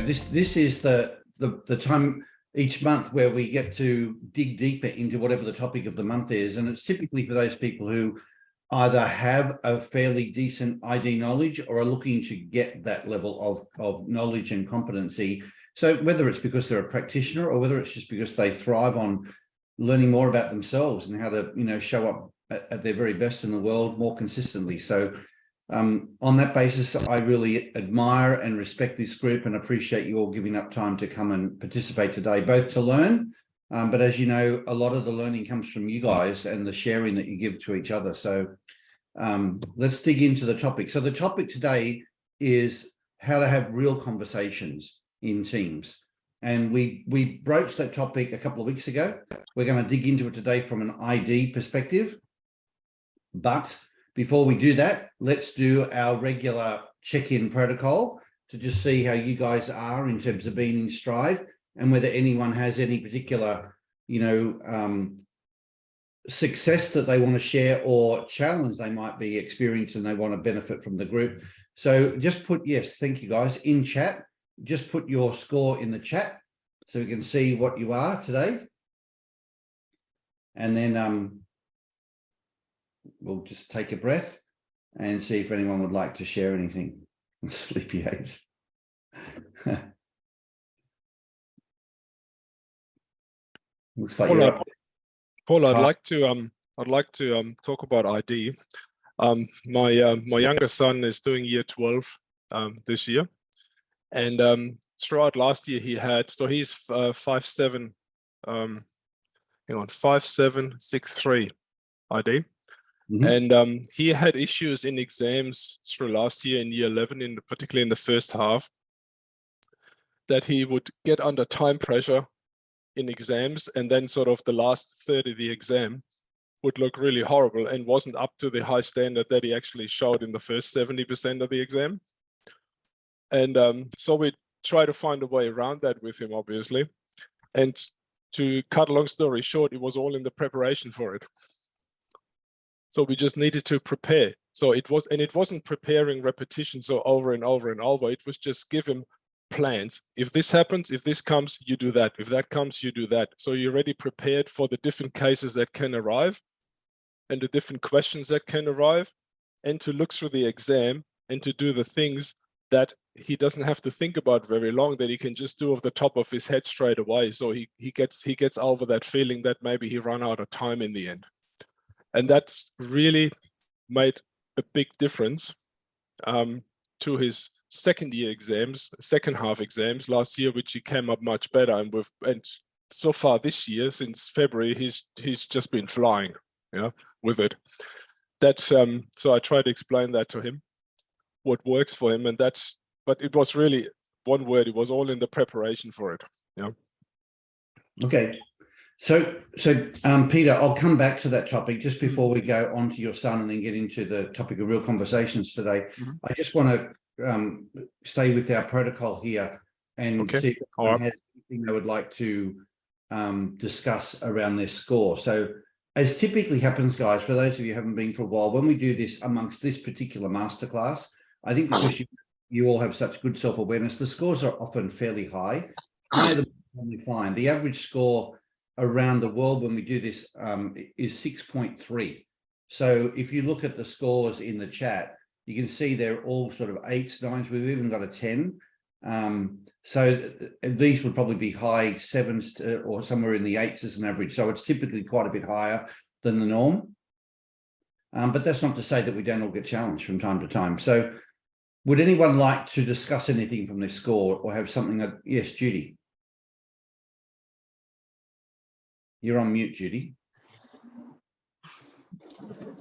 this is the time each month where we get to dig deeper into whatever the topic of the month is. And it's typically for those people who either have a fairly decent ID knowledge or are looking to get that level of knowledge and competency. So whether it's because they're a practitioner or whether it's just because they thrive on learning more about themselves and how to, show up at their very best in the world more consistently. So on that basis, I really admire and respect this group and appreciate you all giving up time to come and participate today, both to learn, but as you know, a lot of the learning comes from you guys and the sharing that you give to each other. So let's dig into the topic. So the topic today is how to have real conversations in teams. And we broached that topic a couple of weeks ago. We're going to dig into it today from an ID perspective. But before we do that, let's do our regular check-in protocol to just see how you guys are in terms of being in stride and whether anyone has any particular, success that they want to share or challenge they might be experiencing and they want to benefit from the group. So just put, yes, thank you guys, in chat. Just put your score in the chat so we can see what you are today. And then we'll just take a breath and see if anyone would like to share anything. Sleepy eyes. Looks like Paul, I'd like to talk about ID. My younger son is doing year 12 this year, and throughout last year he's 5'7", 5763 ID. Mm-hmm. And he had issues in exams through last year in year 11, particularly in the first half, that he would get under time pressure in exams, and then sort of the last third of the exam would look really horrible and wasn't up to the high standard that he actually showed in the first 70% of the exam. And so we try to find a way around that with him, obviously. And to cut a long story short, it was all in the preparation for it. So we just needed to prepare. So it wasn't preparing repetition, so over and over and over. It was just give him plans. If this happens, if this comes, you do that. If that comes, you do that. So you're already prepared for the different cases that can arrive and the different questions that can arrive, and to look through the exam and to do the things that he doesn't have to think about very long, that he can just do off the top of his head straight away. So he gets over that feeling that maybe he ran out of time in the end. And that's really made a big difference to his second half exams last year, which he came up much better. And so far this year, since February, he's just been flying, with it. So I tried to explain that to him, what works for him, but it was really one word. It was all in the preparation for it. Okay. So Peter, I'll come back to that topic just before we go on to your son and then get into the topic of real conversations today. Mm-hmm. I just want to stay with our protocol here and see if anyone has anything they would like to discuss around their score. So as typically happens, guys, for those of you who haven't been for a while, when we do this amongst this particular masterclass, I think because you all have such good self-awareness, the scores are often fairly high. Normally fine. The average score around the world when we do this is 6.3. So if you look at the scores in the chat, you can see they're all sort of 8s, 9s. We've even got a 10. So these would probably be high 7s or somewhere in the 8s as an average. So it's typically quite a bit higher than the norm. But that's not to say that we don't all get challenged from time to time. So would anyone like to discuss anything from this score or have something that, yes, Judy. You're on mute, Judy.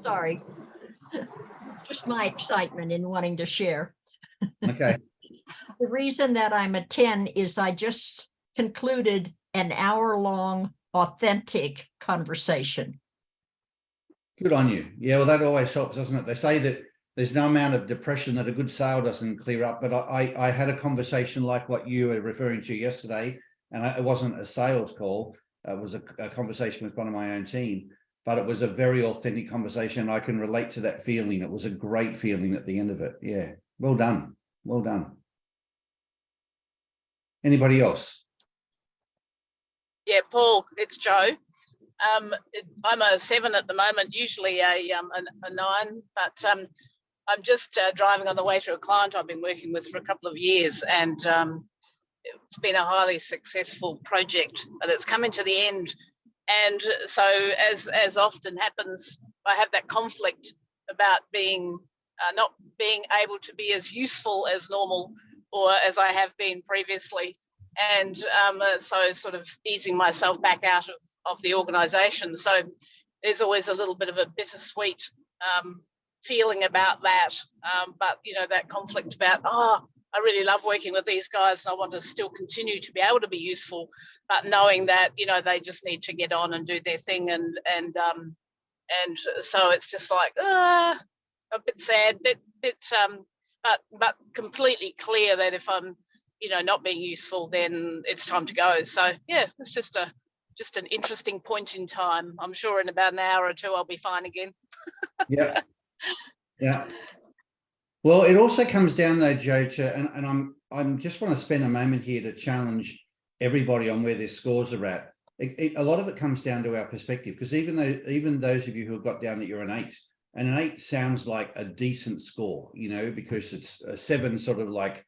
Sorry. Just my excitement in wanting to share. Okay. The reason that I'm a 10 is I just concluded an hour-long authentic conversation. Good on you. Yeah, well, that always helps, doesn't it? They say that there's no amount of depression that a good sale doesn't clear up, but I had a conversation like what you were referring to yesterday, and it wasn't a sales call. It was a conversation with one of my own team, but it was a very authentic conversation. I can relate to that feeling. It was a great feeling at the end of it. Yeah, well done. Well done. Anybody else? Yeah, Paul, it's Joe. I'm a 7 at the moment, usually a 9, but I'm just driving on the way to a client I've been working with for a couple of years, and it's been a highly successful project, but it's coming to the end. And so, as often happens, I have that conflict about being not being able to be as useful as normal or as I have been previously, and so sort of easing myself back out of the organisation. So there's always a little bit of a bittersweet feeling about that, but you know, that conflict about, oh, I really love working with these guys and I want to still continue to be able to be useful, but knowing that, you know, they just need to get on and do their thing, and so it's just like a bit sad, but completely clear that if I'm, you know, not being useful, then it's time to go. So yeah, it's just an interesting point in time. I'm sure in about an hour or two I'll be fine again. Yeah. Yeah. Well, it also comes down though, Joe, to, and I'm just want to spend a moment here to challenge everybody on where their scores are at. A lot of it comes down to our perspective, because even those of you who have got down that you're an 8, and an 8 sounds like a decent score, you know, because it's a 7 sort of like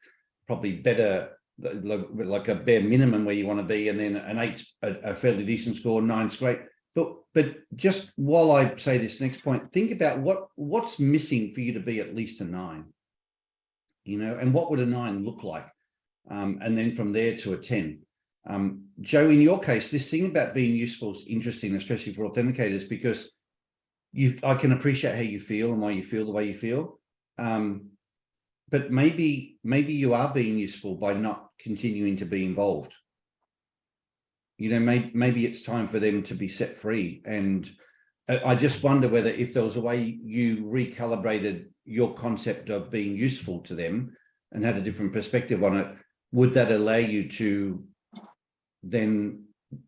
probably better, like a bare minimum where you want to be, and then an 8's a fairly decent score, 9's great. But just while I say this next point, think about what's missing for you to be at least a 9, you know, and what would a 9 look like? And then from there to a 10. Joe, in your case, this thing about being useful is interesting, especially for authenticators, because I can appreciate how you feel and why you feel the way you feel. But maybe you are being useful by not continuing to be involved. You know, maybe it's time for them to be set free. And I just wonder whether if there was a way you recalibrated your concept of being useful to them and had a different perspective on it, would that allow you to then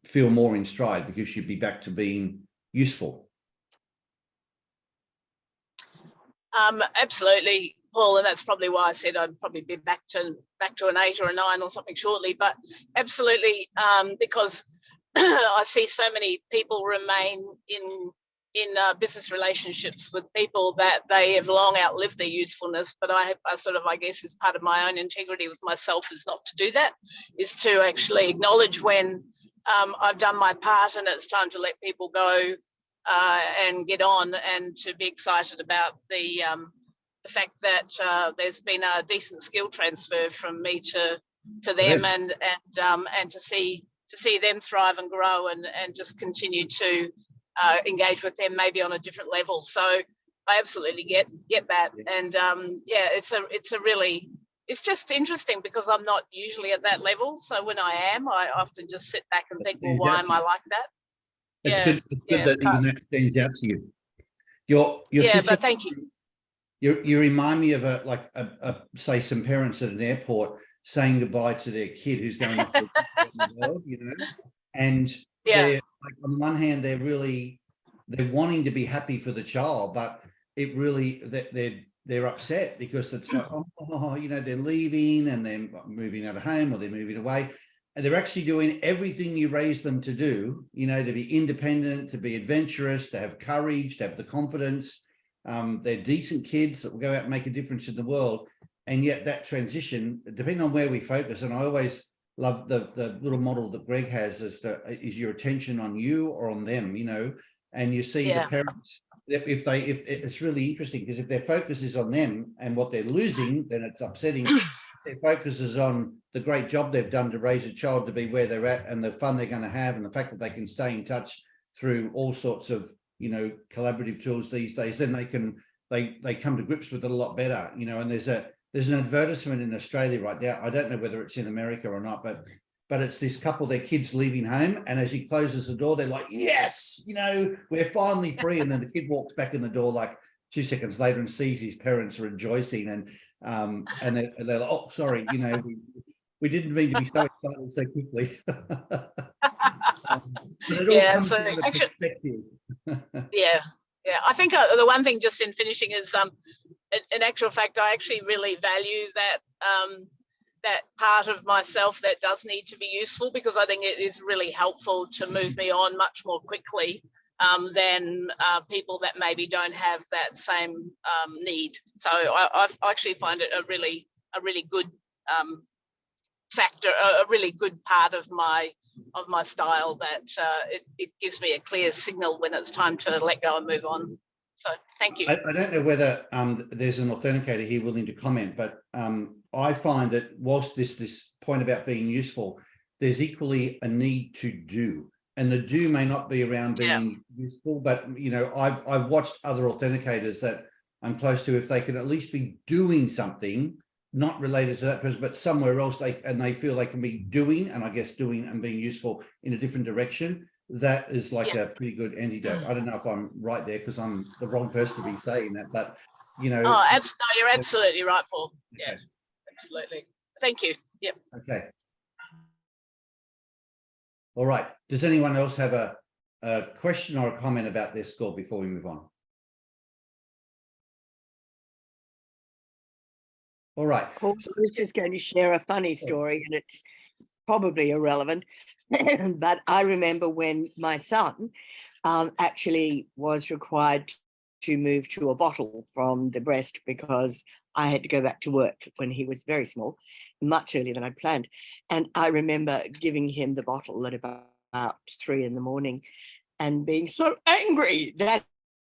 feel more in stride because you'd be back to being useful? Absolutely, Paul, and that's probably why I said I'd probably be back to an 8 or a 9 or something shortly. But absolutely, because I see so many people remain in business relationships with people that they have long outlived their usefulness. But I sort of, I guess, as part of my own integrity with myself, is not to do that, is to actually acknowledge when I've done my part and it's time to let people go and get on, and to be excited about the fact that there's been a decent skill transfer from me to them, and to see them thrive and grow, and just continue to engage with them maybe on a different level. So I absolutely get that, and yeah, it's just interesting because I'm not usually at that level. So when I am, I often just sit back and think, well, why am I like that? It's good that even that stands out to you. But thank you. You remind me of say some parents at an airport saying goodbye to their kid who's going off to the world, you know, and they're like, on one hand they're wanting to be happy for the child, but it really they're upset because it's like, oh, you know, they're leaving and they're moving out of home, or they're moving away. And they're actually doing everything you raised them to do, you know, to be independent, to be adventurous, to have courage, to have the confidence. They're decent kids that will go out and make a difference in the world. And yet that transition, depending on where we focus, and I always love the little model that Greg has, is your attention on you or on them, you know, and you see the parents, if it's really interesting, because if their focus is on them and what they're losing, then it's upsetting. Their focus is on the great job they've done to raise a child to be where they're at, and the fun they're going to have, and the fact that they can stay in touch through all sorts of, you know, collaborative tools these days, then they come to grips with it a lot better, you know. And there's an advertisement in Australia right now. I don't know whether it's in America or not, but it's this couple, their kids leaving home, and as he closes the door, they're like, yes, you know, we're finally free. And then the kid walks back in the door like 2 seconds later and sees his parents rejoicing, and they're like, oh, sorry, you know, we didn't mean to be so excited so quickly. But it all comes down to perspective. Yeah. I think the one thing, just in finishing, is in actual fact, I actually really value that that part of myself that does need to be useful, because I think it is really helpful to move me on much more quickly than people that maybe don't have that same need. So I actually find it a really good factor, a really good part of my style, that it gives me a clear signal when it's time to let go and move on. So thank you. I don't know whether there's an authenticator here willing to comment, but I find that whilst this point about being useful, there's equally a need to do, and the do may not be around being useful, but you know, I've watched other authenticators that I'm close to, if they can at least be doing something not related to that person, but somewhere else, they feel they can be doing, and I guess doing and being useful in a different direction. That is like a pretty good antidote. I don't know if I'm right there, because I'm the wrong person to be saying that, but you know. Oh, no, you're absolutely right, Paul. Yeah, okay. Absolutely. Thank you. Yep. Okay. All right. Does anyone else have a question or a comment about this score before we move on? All right. Paul, I was just going to share a funny story, and it's probably irrelevant, but I remember when my son actually was required to move to a bottle from the breast, because I had to go back to work when he was very small, much earlier than I planned. And I remember giving him the bottle at about 3 a.m. and being so angry that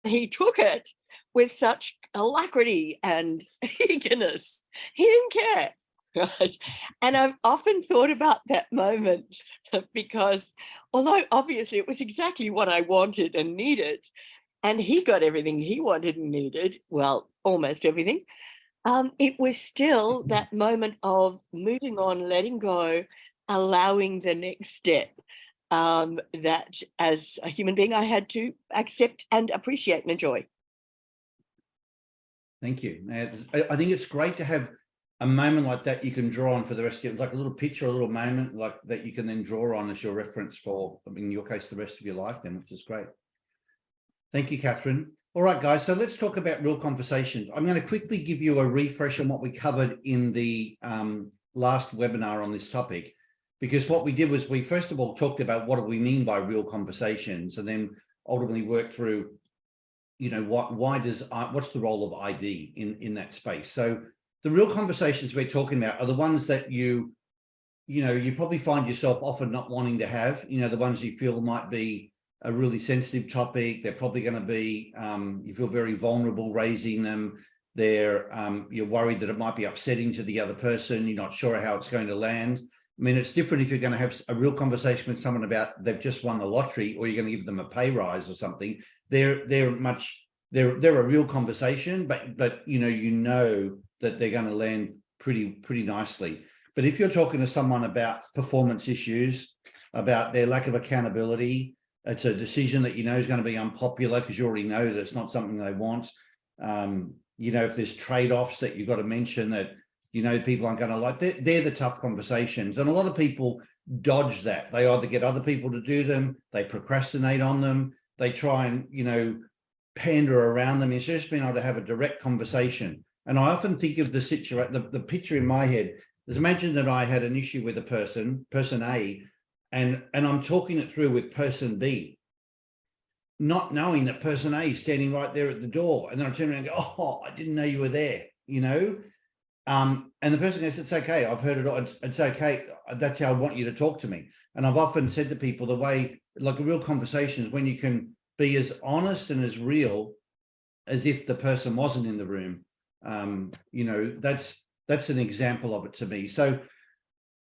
he took it with such alacrity and eagerness. He didn't care. Right? And I've often thought about that moment, because although obviously it was exactly what I wanted and needed, and he got everything he wanted and needed, well, almost everything, it was still that moment of moving on, letting go, allowing the next step, that as a human being I had to accept and appreciate and enjoy. Thank you. I think it's great to have a moment like that you can draw on for the rest of your, like a little picture, a little moment like that you can then draw on as your reference for, in your case, the rest of your life then, which is great. Thank you, Catherine. All right, guys, so let's talk about real conversations. I'm going to quickly give you a refresh on what we covered in the last webinar on this topic, because what we did was we first of all talked about what do we mean by real conversations, and then ultimately worked through, you know, what's the role of ID in that space. So the real conversations we're talking about are the ones that you probably find yourself often not wanting to have, you know, the ones you feel might be a really sensitive topic. They're probably going to be, you feel very vulnerable raising them. You're worried that it might be upsetting to the other person. You're not sure how it's going to land. I mean, it's different if you're going to have a real conversation with someone about they've just won the lottery, or you're going to give them a pay rise or something. They're a real conversation, but you know that they're going to land pretty nicely. But if you're talking to someone about performance issues, about their lack of accountability, it's a decision that you know is going to be unpopular because you already know that it's not something they want. You know, if there's trade-offs that you've got to mention that, you know, people aren't going to like, they're the tough conversations. And a lot of people dodge that. They either get other people to do them, they procrastinate on them, they try and, you know, pander around them. It's just being able to have a direct conversation. And I often think of the situation, the picture in my head is, imagine that I had an issue with a person A, and I'm talking it through with person B, not knowing that person A is standing right there at the door. And then I turn around and go, oh, I didn't know you were there, you know? And the person goes, it's okay, I've heard it all, it's okay, that's how I want you to talk to me. And I've often said to people, the way, like a real conversation is when you can be as honest and as real as if the person wasn't in the room. You know, that's an example of it to me. So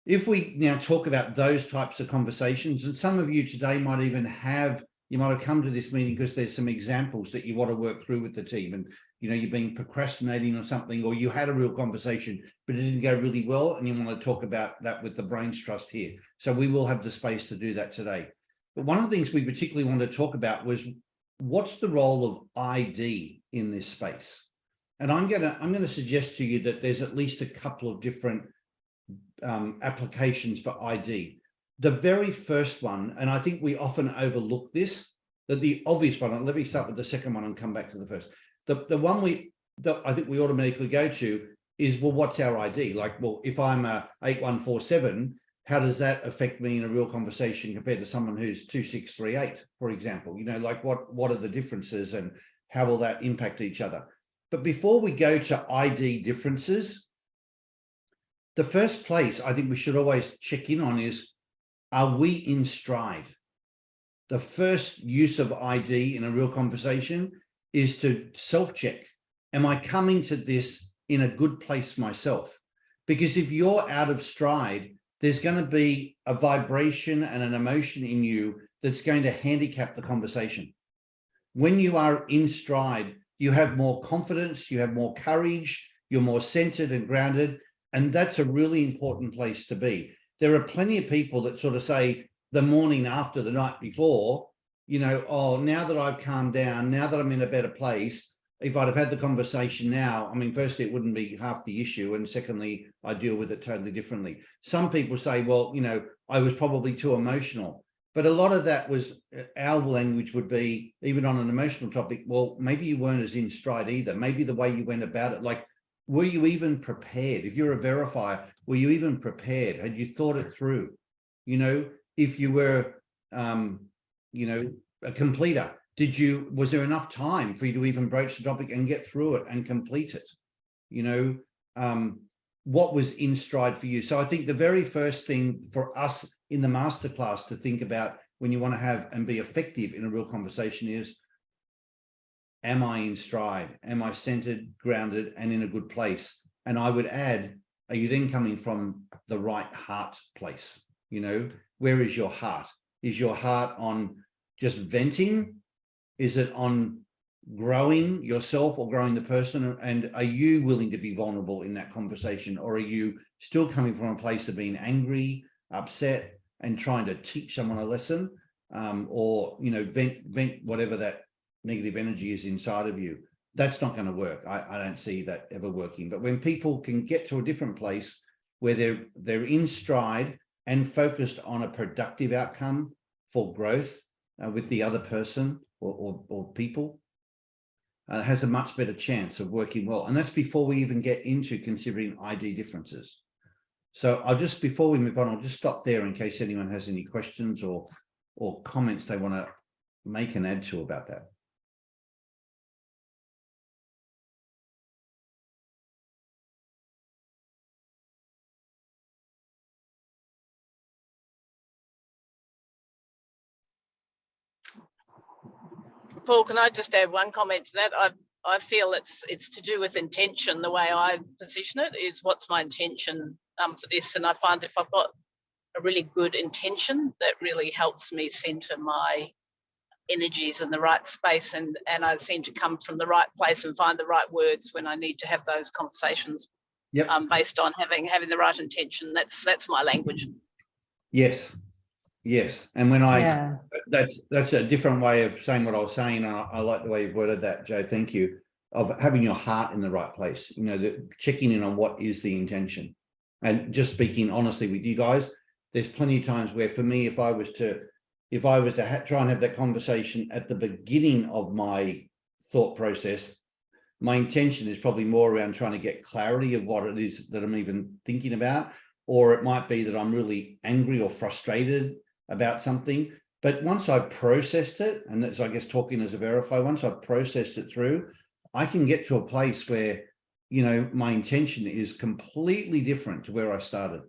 if we now talk about those types of conversations, and some of you today might even have, you might have come to this meeting because there's some examples that you want to work through with the team, and you know, you've been procrastinating on something, or you had a real conversation, but it didn't go really well, and you want to talk about that with the Brains Trust here. So we will have the space to do that today. But one of the things we particularly wanted to talk about was, what's the role of ID in this space? And I'm gonna suggest to you that there's at least a couple of different applications for ID. The very first one, and I think we often overlook this, that the obvious one, let me start with the second one and come back to the first. The one I think we automatically go to is, well, what's our ID? Like, well, if I'm a 8147, how does that affect me in a real conversation compared to someone who's 2638, for example? You know, like what are the differences and how will that impact each other? But before we go to ID differences, the first place I think we should always check in on is, are we in stride? The first use of ID in a real conversation is to self-check. Am I coming to this in a good place myself? Because if you're out of stride, there's going to be a vibration and an emotion in you that's going to handicap the conversation. When you are in stride, you have more confidence, you have more courage, you're more centered and grounded. And that's a really important place to be. There are plenty of people that sort of say the morning after, the night before, you know, oh, now that I've calmed down, now that I'm in a better place, if I'd have had the conversation now, I mean, firstly, it wouldn't be half the issue. And secondly, I deal with it totally differently. Some people say, well, you know, I was probably too emotional. But a lot of that was, our language would be, even on an emotional topic, well, maybe you weren't as in stride either. Maybe the way you went about it, like, were you even prepared? If you're a verifier, were you even prepared? Had you thought it through? You know, if you were, you know, a completer, was there enough time for you to even broach the topic and get through it and complete it? You know, what was in stride for you? So I think the very first thing for us in the masterclass to think about when you want to have and be effective in a real conversation is, am I in stride? Am I centered, grounded, and in a good place? And I would add, are you then coming from the right heart place? You know, where is your heart? Is your heart on just venting? Is it on growing yourself or growing the person? And are you willing to be vulnerable in that conversation? Or are you still coming from a place of being angry, upset, and trying to teach someone a lesson? Or, you know, vent whatever that negative energy is inside of you? That's not going to work. I don't see that ever working. But when people can get to a different place where they're in stride and focused on a productive outcome for growth with the other person or people, has a much better chance of working well. And that's before we even get into considering ID differences. So before we move on, I'll just stop there in case anyone has any questions or comments they want to make and add to about that. Paul, can I just add one comment to that? I feel it's to do with intention. The way I position it is, what's my intention for this? And I find if I've got a really good intention, that really helps me center my energies in the right space, and I seem to come from the right place and find the right words when I need to have those conversations. Yep. Based on having the right intention. That's my language. Yes. And when that's a different way of saying what I was saying. I like the way you worded that, Joe. Thank you. Of having your heart in the right place, you know, checking in on what is the intention. And just speaking honestly with you guys, there's plenty of times where for me, if I was to try and have that conversation at the beginning of my thought process, my intention is probably more around trying to get clarity of what it is that I'm even thinking about, or it might be that I'm really angry or frustrated about something. But once I've processed it, and that's, I guess, talking as a verifier, once I've processed it through, I can get to a place where, you know, my intention is completely different to where I started.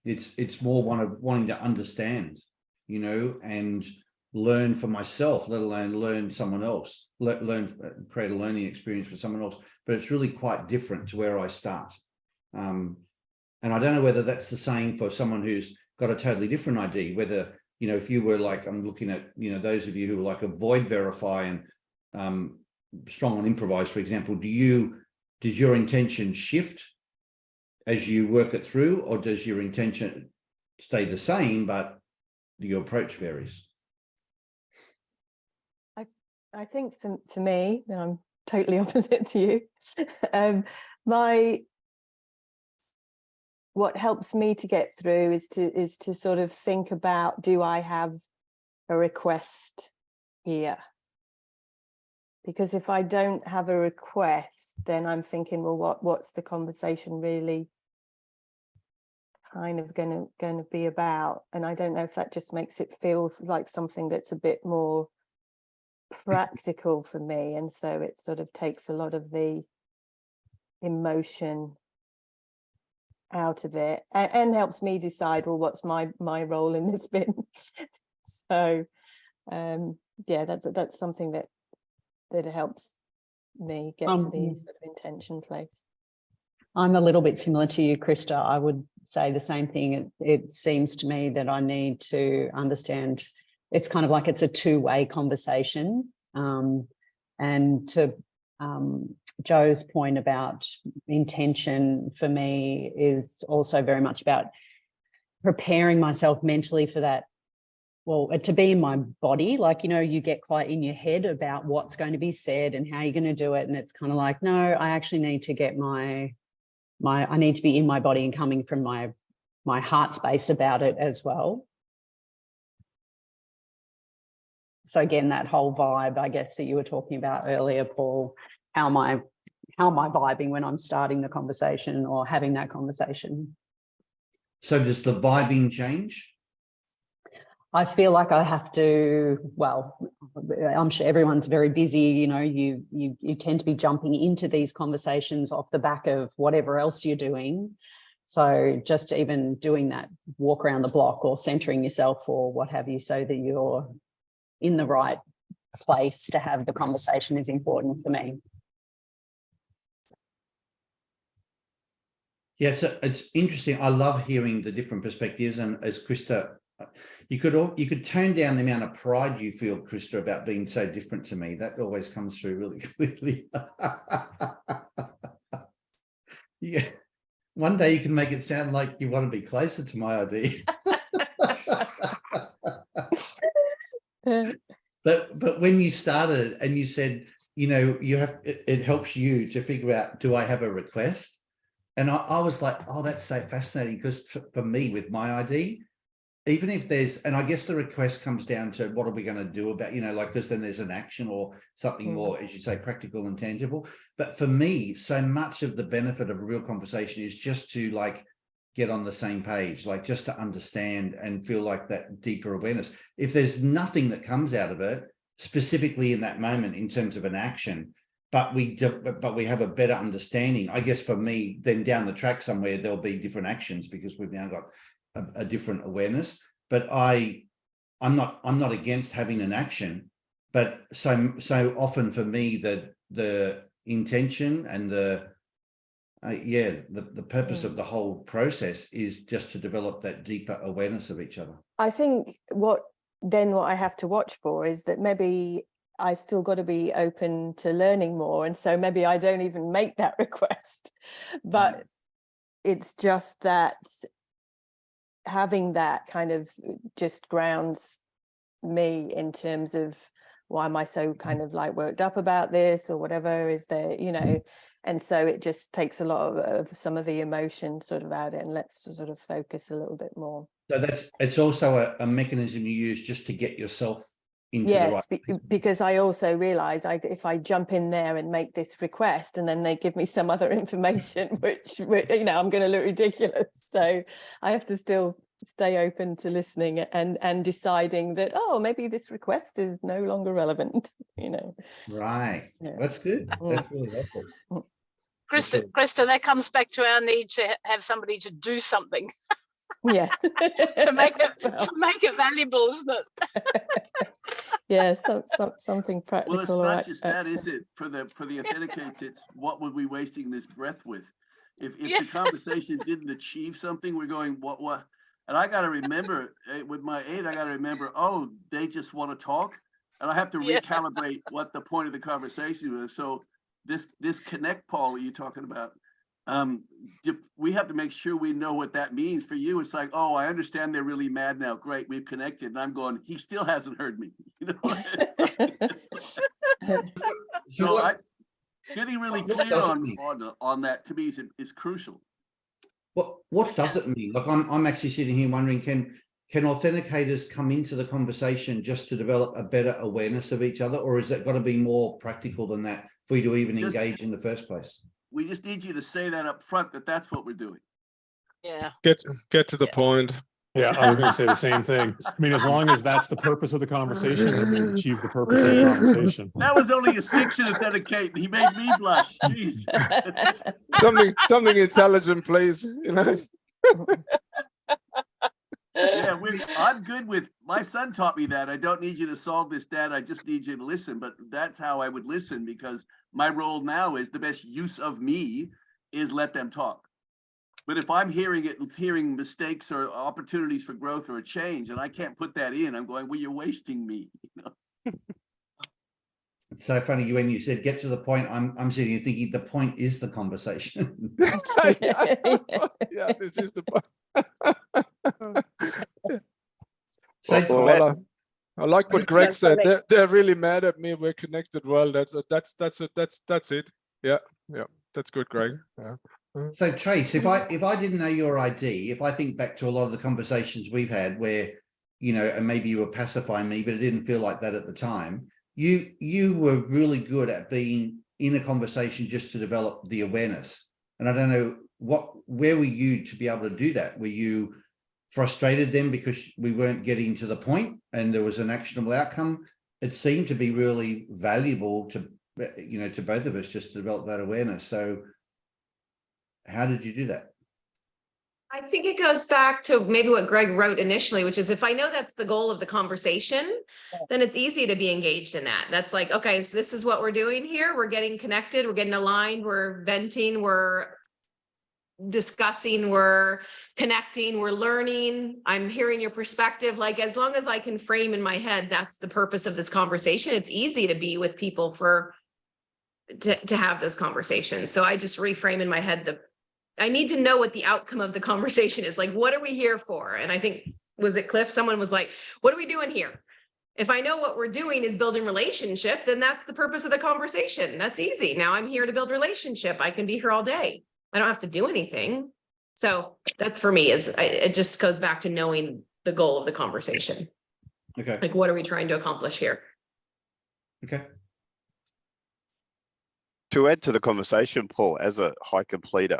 It's more one of wanting to understand, you know, and learn for myself, let alone learn someone else, create a learning experience for someone else. But it's really quite different to where I start. And I don't know whether that's the same for someone who's got a totally different ID, whether, you know, if you were like, I'm looking at, you know, those of you who like avoid verify and strong on improvise, for example, does your intention shift as you work it through, or does your intention stay the same, but your approach varies? I think to me, and I'm totally opposite to you, what helps me to get through is to sort of think about, do I have a request here? Because if I don't have a request, then I'm thinking, well, what's the conversation really kind of going to be about? And I don't know if that just makes it feel like something that's a bit more practical for me, and so it sort of takes a lot of the emotion out of it, and helps me decide, well, what's my role in this bit. So yeah, that's something that helps me get to the sort of intention place. I'm a little bit similar to you, Krista. I would say the same thing. It seems to me that I need to understand, it's kind of like it's a two-way conversation. And to Joe's point about intention, for me, is also very much about preparing myself mentally for that. Well, to be in my body, like, you know, you get quite in your head about what's going to be said and how you're going to do it. And it's kind of like, no, I actually need to get I need to be in my body and coming from my heart space about it as well. So again, that whole vibe, I guess, that you were talking about earlier, Paul, how am I vibing when I'm starting the conversation or having that conversation? So does the vibing change? I feel like I have to, well, I'm sure everyone's very busy, you know, you tend to be jumping into these conversations off the back of whatever else you're doing. So just even doing that walk around the block or centering yourself or what have you, so that you're in the right place to have the conversation, is important for me. Yeah, it's interesting. I love hearing the different perspectives, and as Krista, you could tone down the amount of pride you feel, Krista, about being so different to me. That always comes through really clearly. Yeah, one day you can make it sound like you want to be closer to my idea. But when you started and you said, you know, it helps you to figure out, do I have a request? And I was like, oh, that's so fascinating, because for me, with my ID, even if there's, and I guess the request comes down to what are we going to do about, you know, like, because then there's an action or something more, as you say, practical and tangible. But for me, so much of the benefit of a real conversation is just to like get on the same page, like just to understand and feel like that deeper awareness. If there's nothing that comes out of it specifically in that moment in terms of an action, but we have a better understanding, I guess for me, then down the track somewhere, there'll be different actions because we've now got a different awareness. But I'm not against having an action, but so often for me, the intention and the purpose of the whole process is just to develop that deeper awareness of each other. I think what I have to watch for is that maybe I've still got to be open to learning more, and so maybe I don't even make that request, but it's just that having that kind of just grounds me in terms of, why am I so kind of like worked up about this or whatever, is there, you know, and so it just takes a lot of some of the emotion sort of out it and lets sort of focus a little bit more. So it's also a mechanism you use just to get yourself into the right. Because I also realize if I jump in there and make this request and then they give me some other information, which, you know, I'm going to look ridiculous. So I have to still stay open to listening and deciding that, oh, maybe this request is no longer relevant, you know. Right. Yeah. That's good. That's really helpful. Krista, that comes back to our need to have somebody to do something. Yeah. to make it valuable, isn't it? Yeah, something practical. Well, it's not just that, is it? For the authenticates, it's what would we wasting this breath with? If the conversation didn't achieve something, we're going, what? And I got to remember with my aid, I got to remember, oh, they just want to talk, and I have to recalibrate what the point of the conversation was. So this connect, Paul, you're talking about, we have to make sure we know what that means. For you, it's like, oh, I understand they're really mad now. Great, we've connected. And I'm going, he still hasn't heard me. You know, getting really clear on that to me is crucial. What does it mean? Like I'm actually sitting here wondering, can can authenticators come into the conversation just to develop a better awareness of each other, or is it got to be more practical than that for you to even engage in the first place? We just need you to say that up front, that that's what we're doing. Yeah. Get to the point. Yeah, I was going to say the same thing. I mean, as long as that's the purpose of the conversation, then we've achieved the purpose of the conversation. That was only a 6 in Authenticate. He made me blush. Jeez. Something intelligent, please. You know. Yeah, I'm good with, my son taught me that. I don't need you to solve this, Dad. I just need you to listen. But that's how I would listen, because my role now is the best use of me is let them talk. But if I'm hearing mistakes or opportunities for growth or a change, and I can't put that in, I'm going, well, you're wasting me. You know? It's so funny when you said get to the point. I'm sitting here thinking the point is the conversation. Yeah, this is the point. So, I like what Greg said. They're really mad at me. We're connected well. That's it. Yeah, that's good, Greg. Yeah. So Trace, if I didn't know your ID, if I think back to a lot of the conversations we've had where, you know, and maybe you were pacifying me, but it didn't feel like that at the time. You were really good at being in a conversation just to develop the awareness. And I don't know where were you to be able to do that? Were you frustrated then because we weren't getting to the point and there was an actionable outcome? It seemed to be really valuable to, you know, to both of us just to develop that awareness. So how did you do that? I think it goes back to maybe what Greg wrote initially, which is if I know that's the goal of the conversation, then it's easy to be engaged in that. That's like, okay, so this is what we're doing here. We're getting connected, we're getting aligned, we're venting, we're discussing, we're connecting, we're learning. I'm hearing your perspective. Like, as long as I can frame in my head, that's the purpose of this conversation. It's easy to be with people to have those conversations. So I just reframe in my head I need to know what the outcome of the conversation is. Like, what are we here for? And I think, was it Cliff? Someone was like, what are we doing here? If I know what we're doing is building relationship, then that's the purpose of the conversation. That's easy. Now I'm here to build relationship. I can be here all day. I don't have to do anything. So that's for me, it just goes back to knowing the goal of the conversation. Okay. Like, what are we trying to accomplish here? Okay. To add to the conversation, Paul, as a high completer,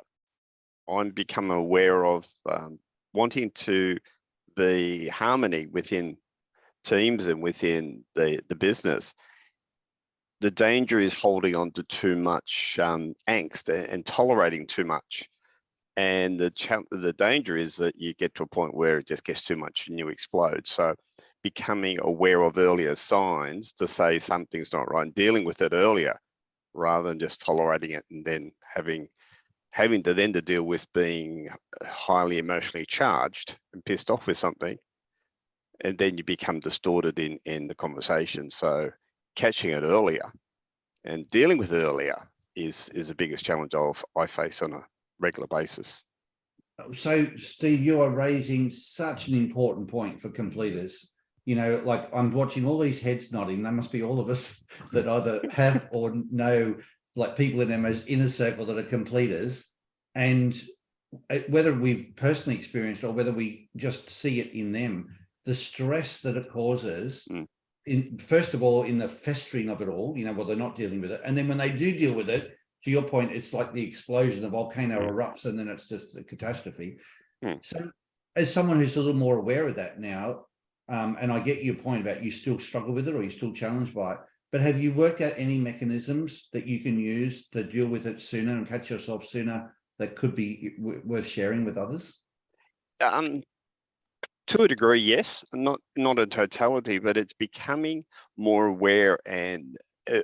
I'm become aware of wanting to be harmony within teams and within the business. The danger is holding on to too much angst and tolerating too much. And the danger is that you get to a point where it just gets too much and you explode. So becoming aware of earlier signs to say something's not right and dealing with it earlier rather than just tolerating it and then having to deal with being highly emotionally charged and pissed off with something, and then you become distorted in the conversation. So catching it earlier and dealing with it earlier is the biggest challenge I face on a regular basis. So Steve, you are raising such an important point for completers. You know, like I'm watching all these heads nodding. There must be all of us that either have or know like people in their most inner circle that are completers, and whether we've personally experienced or whether we just see it in them, the stress that it causes, first of all, in the festering of it all, you know, well, they're not dealing with it. And then when they do deal with it, to your point, it's like the explosion, the volcano erupts, and then it's just a catastrophe. So as someone who's a little more aware of that now, and I get your point about you still struggle with it or you're still challenged by it, but have you worked out any mechanisms that you can use to deal with it sooner and catch yourself sooner that could be worth sharing with others? To a degree, yes, not in totality, but it's becoming more aware and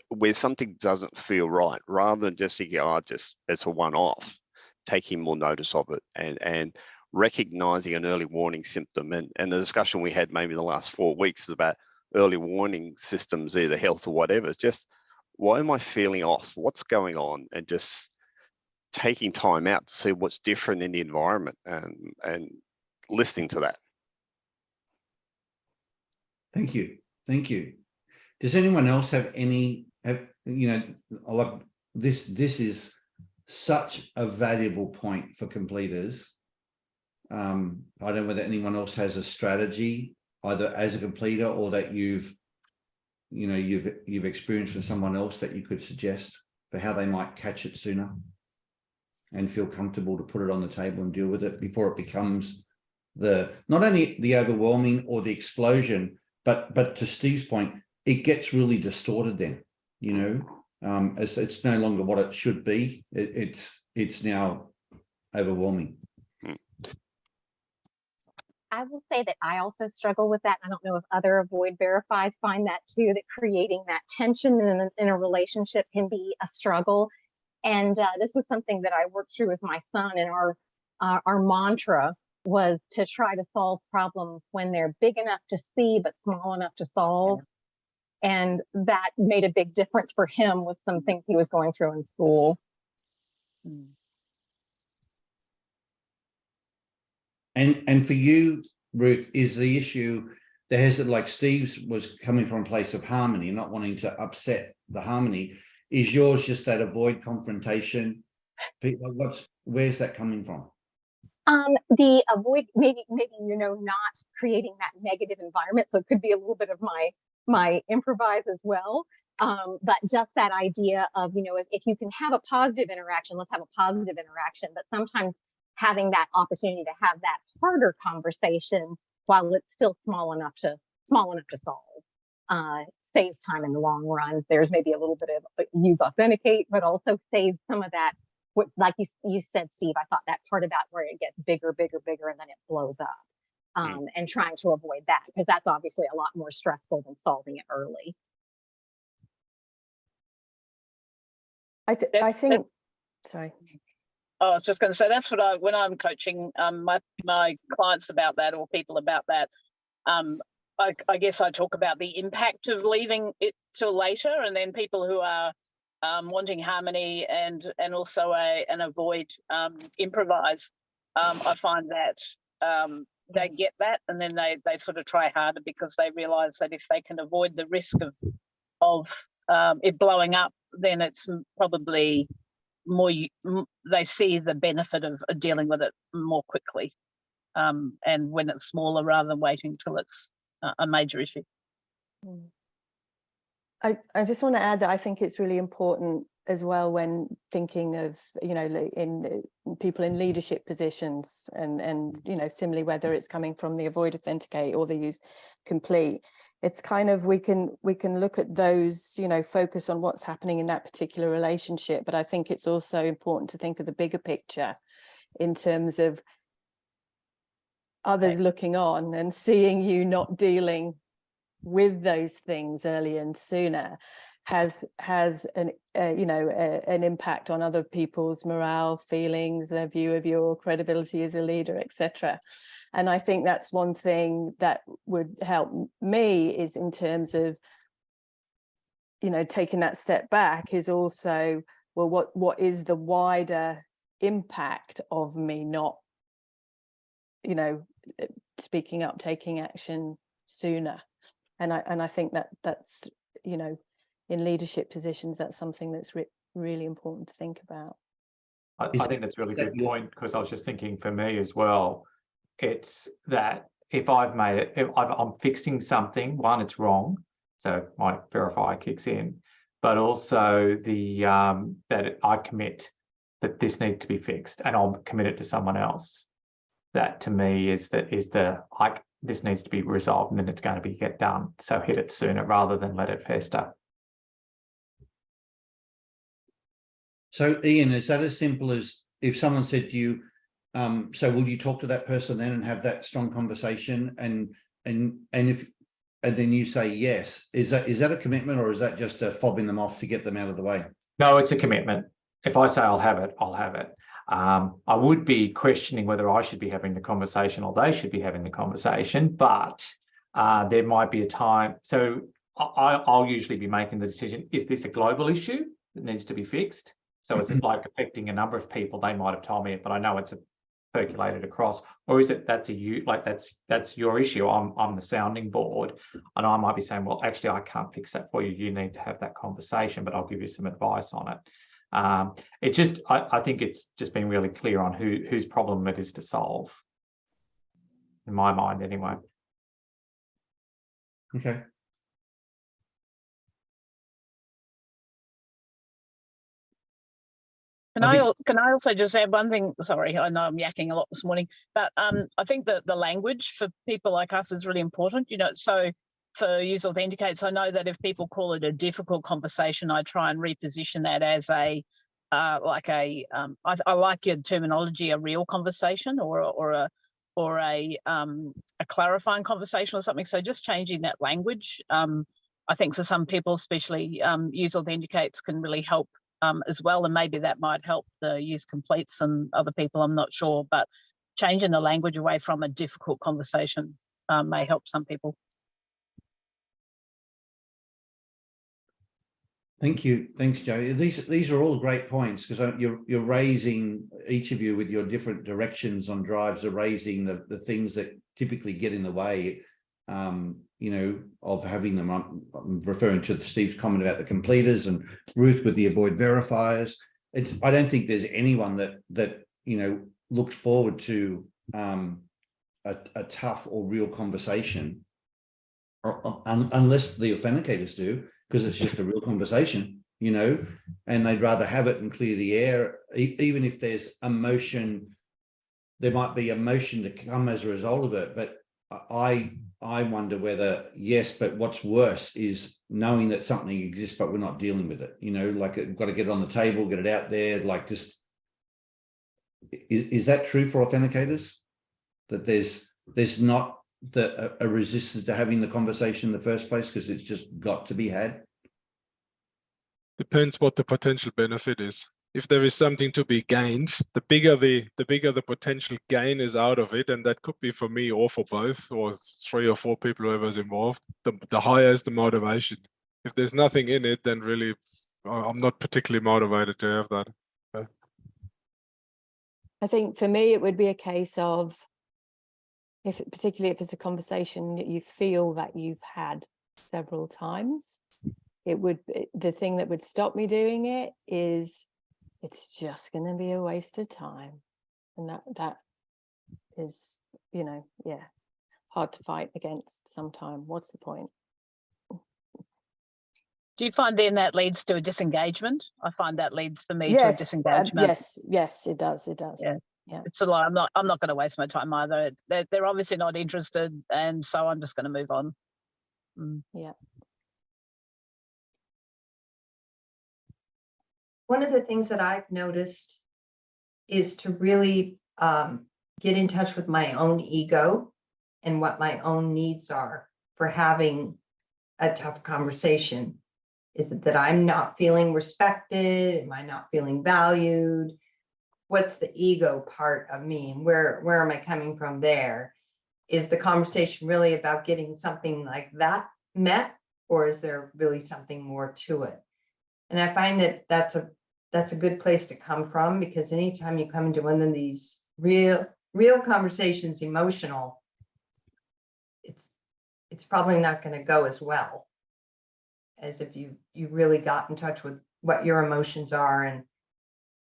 where something doesn't feel right, rather than just thinking, oh, just it's a one-off, taking more notice of it and recognizing an early warning symptom. And the discussion we had maybe the last 4 weeks is about early warning systems, either health or whatever. It's just, why am I feeling off? What's going on? And just taking time out to see what's different in the environment and listening to that. Thank you. Thank you. Does anyone else have any, you know, like this is such a valuable point for completers. I don't know whether anyone else has a strategy, either as a completer or that you've experienced with someone else that you could suggest for how they might catch it sooner and feel comfortable to put it on the table and deal with it before it becomes not only the overwhelming or the explosion, but to Steve's point, it gets really distorted then, as it's no longer what it should be. It's now overwhelming. I will say that I also struggle with that. I don't know if other avoid verifies find that too, that creating that tension in a relationship can be a struggle. And this was something that I worked through with my son, and our mantra was to try to solve problems when they're big enough to see, but small enough to solve. And that made a big difference for him with some things he was going through in school. And for you, Ruth, is the issue there has like Steve's was coming from a place of harmony, not wanting to upset the harmony. Is yours just that avoid confrontation? Where's that coming from? The avoid, maybe not creating that negative environment. So it could be a little bit of my improvise as well. But just that idea of, if you can have a positive interaction, let's have a positive interaction. But sometimes having that opportunity to have that harder conversation while it's still small enough to solve saves time in the long run. There's maybe a little bit of use authenticate, but also saves some of that. Like you said, Steve, I thought that part about where it gets bigger, and then it blows up. And trying to avoid that, because that's obviously a lot more stressful than solving it early. I think, sorry. I was just going to say that's what when I'm coaching my clients about that, or people about that. I guess I talk about the impact of leaving it till later, and then people who are wanting harmony and also an avoid improvise. I find that they get that, and then they sort of try harder because they realise that if they can avoid the risk of it blowing up, then it's probably more. They see the benefit of dealing with it more quickly, and when it's smaller, rather than waiting till it's a major issue. I just want to add that I think it's really important as well when thinking of, in people in leadership positions and similarly, whether it's coming from the avoid authenticate or the use complete, it's kind of, we can look at those, focus on what's happening in that particular relationship. But I think it's also important to think of the bigger picture in terms of others looking on and seeing you not dealing with those things early and sooner has an impact on other people's morale, feelings, their view of your credibility as a leader, etc. And I think that's one thing that would help me is in terms of taking that step back is also, well, what is the wider impact of me not speaking up, taking action sooner. And I think that's in leadership positions, that's something that's really important to think about. I think that's a really good point, because I was just thinking for me as well, it's that if I'm fixing something, one, it's wrong, so my verify kicks in, but also that I commit that this needs to be fixed and I'll commit it to someone else. That to me is this needs to be resolved and then it's going to get done. So hit it sooner rather than let it fester. So Ian, is that as simple as if someone said to you, so will you talk to that person then and have that strong conversation and then you say yes, is that a commitment, or is that just a fobbing them off to get them out of the way? No, it's a commitment. If I say I'll have it, I'll have it. I would be questioning whether I should be having the conversation or they should be having the conversation, but there might be a time. So I'll usually be making the decision, is this a global issue that needs to be fixed? So is it like affecting a number of people? They might have told me it, but I know it's percolated across. Or is it that's your issue? I'm the sounding board, and I might be saying, well, actually, I can't fix that for you. You need to have that conversation, but I'll give you some advice on it. It's just, I think it's just being really clear on whose problem it is to solve. in my mind anyway. Okay. Can I also just add one thing? Sorry, I know I'm yakking a lot this morning, but I think that the language for people like us is really important. You know, so for Use Authenticates, I know that if people call it a difficult conversation, I try and reposition that as a I like your terminology, a real conversation or a clarifying conversation or something. So just changing that language, I think for some people, especially Use Authenticates, can really help as well, and maybe that might help the Use Completes and other people, I'm not sure, but changing the language away from a difficult conversation may help some people. Thank you. Thanks, Joe. These are all great points, because you're raising, each of you with your different directions on drives are raising the things that typically get in the way, you know, of having them. I'm referring to Steve's comment about the completers and Ruth with the avoid verifiers. I don't think there's anyone that you know looks forward to a tough or real conversation, unless the authenticators do, because it's just a real conversation, you know, and they'd rather have it and clear the air. Even if there's emotion, there might be emotion to come as a result of it. But I wonder whether, yes, but what's worse is knowing that something exists, but we're not dealing with it, you know, like we've got to get it on the table, get it out there, like just, is that true for authenticators? That there's not a resistance to having the conversation in the first place because it's just got to be had? Depends what the potential benefit is. If there is something to be gained, the bigger the potential gain is out of it, and that could be for me or for both, or 3 or 4 people whoever's involved, the higher is the motivation. If there's nothing in it, then really I'm not particularly motivated to have that. I think for me it would be a case of, particularly if it's a conversation that you feel that you've had several times, the thing that would stop me doing it is it's just going to be a waste of time, and that is, you know, yeah, hard to fight against sometime. What's the point? Do you find then that leads to a disengagement? I find that leads for me to a disengagement. Yes, it does. Yeah. Yeah. It's sort of like, I'm not going to waste my time either. They're obviously not interested, and so I'm just going to move on. Yeah. One of the things that I've noticed is to really get in touch with my own ego and what my own needs are for having a tough conversation. Is it that I'm not feeling respected? Am I not feeling valued? What's the ego part of me, and where am I coming from there? Is the conversation really about getting something like that met, or is there really something more to it? And I find that that's a good place to come from, because anytime you come into one of these real conversations, emotional, it's probably not going to go as well as if you really got in touch with what your emotions are and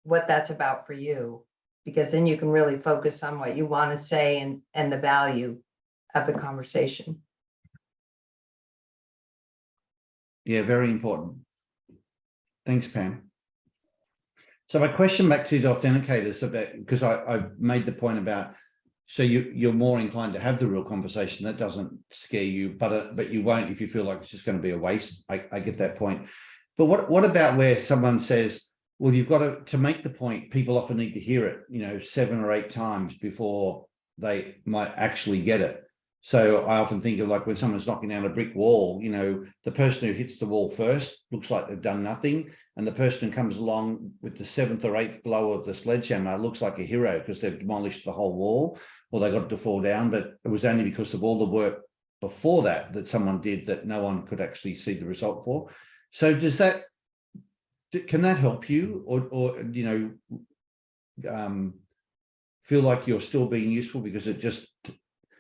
what that's about for you, because then you can really focus on what you want to say and the value of the conversation. Yeah, very important. Thanks, Pam. So my question back to the authenticators about, because I made the point about, so you're more inclined to have the real conversation. That doesn't scare you, but you won't if you feel like it's just going to be a waste. I get that point. But what about where someone says, well, you've got to make the point, people often need to hear it, you know, 7 or 8 times before they might actually get it. So I often think of like when someone's knocking down a brick wall, you know, the person who hits the wall first looks like they've done nothing. And the person who comes along with the 7th or 8th blow of the sledgehammer looks like a hero because they've demolished the whole wall, or they got it to fall down. But it was only because of all the work before that someone did that no one could actually see the result for. So can that help you, or you know, feel like you're still being useful? Because it just,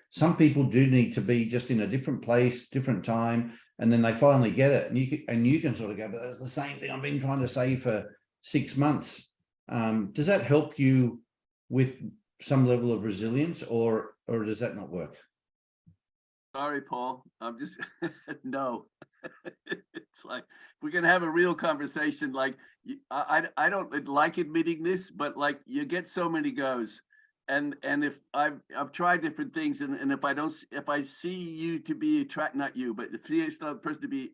some people do need to be just in a different place, different time, and then they finally get it, and you can sort of go, but that's the same thing I've been trying to say for 6 months. Does that help you with some level of resilience, or or does that not work? Sorry, Paul. I'm just no. It's like we're gonna have a real conversation. Like I don't like admitting this, but like you get so many goes, and if I've tried different things, and if I see you to be not you, but if it's not a person to be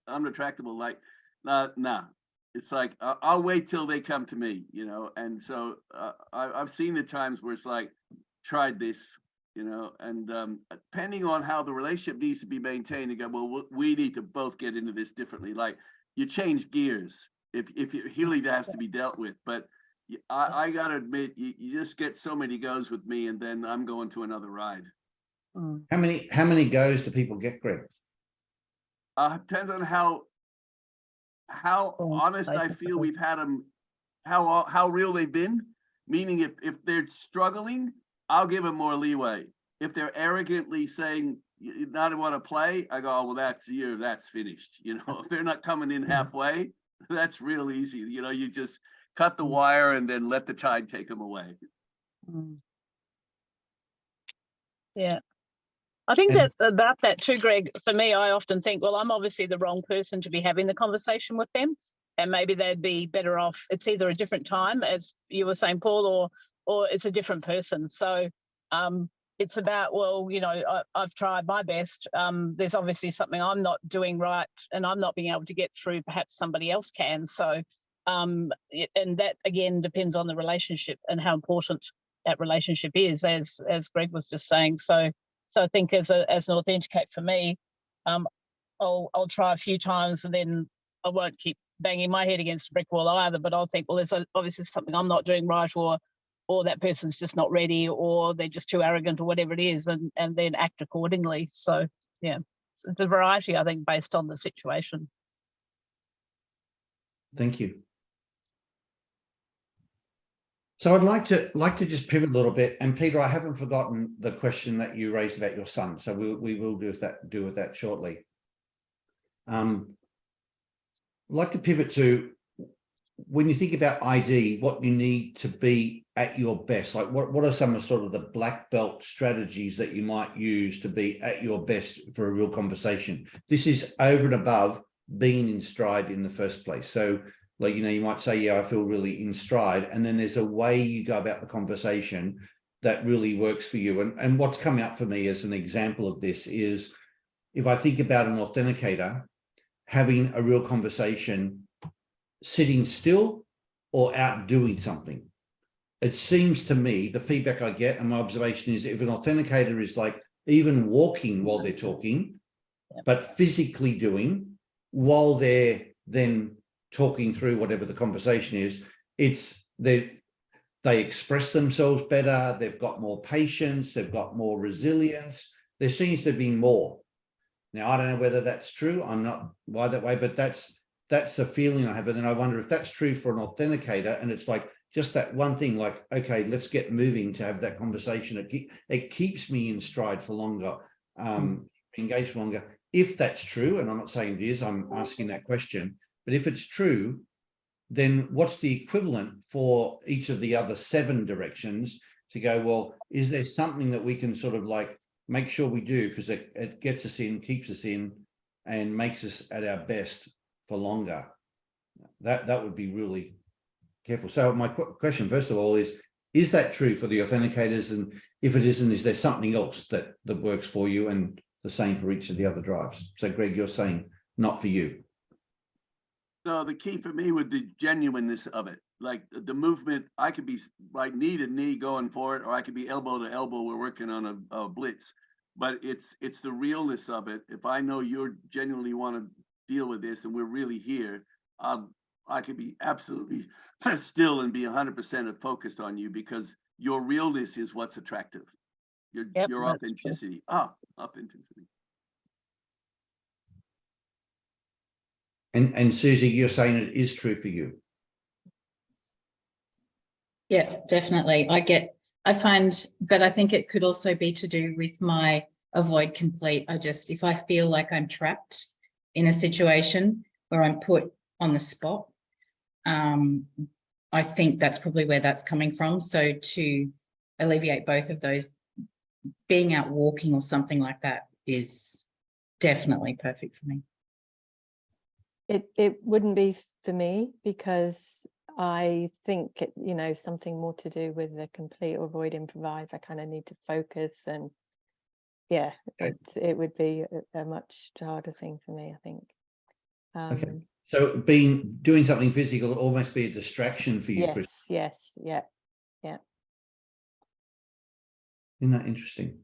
unretractable, like nah. It's like I'll wait till they come to me, you know. And so I've seen the times where it's like tried this. You know, and depending on how the relationship needs to be maintained, you go, well, we need to both get into this differently. Like you change gears if healing has to be dealt with. But I got to admit, you just get so many goes with me, and then I'm going to another ride. How many goes do people get, Greg? Depends on how honest I feel we've had them, how real they've been. Meaning, if they're struggling, I'll give them more leeway. If they're arrogantly saying you not want to play, I go, oh, well, that's finished. You know, if they're not coming in halfway, that's real easy. You know, you just cut the wire and then let the tide take them away. Yeah. I think that about that too, Greg, for me, I often think, well, I'm obviously the wrong person to be having the conversation with them. And maybe they'd be better off. It's either a different time, as you were saying, Paul, or it's a different person. So it's about, well, you know, I've tried my best. There's obviously something I'm not doing right, and I'm not being able to get through. Perhaps somebody else can. So, and that again depends on the relationship and how important that relationship is, as Greg was just saying. So I think as an authenticate for me, I'll try a few times, and then I won't keep banging my head against a brick wall either. But I'll think, well, there's obviously something I'm not doing right, or that person's just not ready, or they're just too arrogant, or whatever it is, and then act accordingly. So yeah, it's a variety, I think, based on the situation. Thank you. So I'd like to just pivot a little bit. And Peter, I haven't forgotten the question that you raised about your son. So we will do with that shortly. I'd like to pivot to, when you think about ID, what you need to be at your best. Like what are some of sort of the black belt strategies that you might use to be at your best for a real conversation? This is over and above being in stride in the first place. So like, you know, you might say, yeah, I feel really in stride. And then there's a way you go about the conversation that really works for you. And what's coming up for me as an example of this is, if I think about an authenticator having a real conversation, sitting still or out doing something. It seems to me, the feedback I get and my observation is, if an authenticator is like even walking while they're talking, but physically doing while they're then talking through whatever the conversation is, it's they express themselves better, they've got more patience, they've got more resilience. There seems to be more. Now, I don't know whether that's true. I'm not wired that way, but that's a feeling I have. And then I wonder if that's true for an authenticator, and it's like just that one thing, like, okay, let's get moving to have that conversation. It keeps me in stride for longer, engaged for longer. If that's true, and I'm not saying it is, I'm asking that question, but if it's true, then what's the equivalent for each of the other 7 directions to go, well, is there something that we can sort of like make sure we do, because it gets us in, keeps us in, and makes us at our best for longer? That would be really careful. So my question, first of all, is that true for the authenticators? And if it isn't, is there something else that works for you, and the same for each of the other drives? So Greg, you're saying not for you. No, the key for me would be the genuineness of it. Like the movement, I could be like knee to knee going for it, or I could be elbow to elbow. We're working on a blitz, but it's the realness of it. If I know you're genuinely want to deal with this and we're really here, I could be absolutely still and be 100% focused on you, because your realness is what's attractive. Your authenticity. Authenticity. And Susie, you're saying it is true for you. Yeah, definitely. I find, but I think it could also be to do with my avoid complete. if I feel like I'm trapped in a situation where I'm put on the spot, I think that's probably where that's coming from. So to alleviate both of those being out walking or something like that is definitely perfect for me. It wouldn't be for me, because I think something more to do with the complete or avoid improvise. I kind of need to focus, and yeah, it would be a much harder thing for me, I think. Okay. So doing something physical will almost be a distraction for you, Chris. Yes, yeah. Isn't that interesting?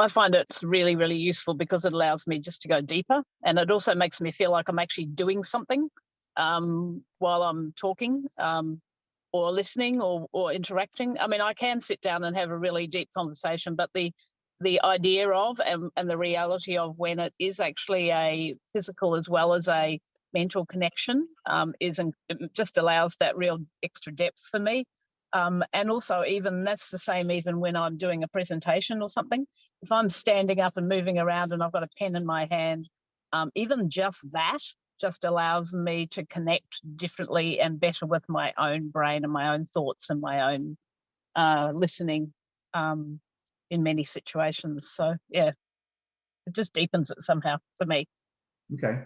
I find it's really, really useful because it allows me just to go deeper, and it also makes me feel like I'm actually doing something while I'm talking or listening or interacting. I mean, I can sit down and have a really deep conversation, but the idea of and the reality of when it is actually a physical as well as a mental connection it just allows that real extra depth for me. And also even that's the same even when I'm doing a presentation or something. If I'm standing up and moving around and I've got a pen in my hand, even just that just allows me to connect differently and better with my own brain and my own thoughts and my own listening in many situations. So yeah, it just deepens it somehow for me. Okay.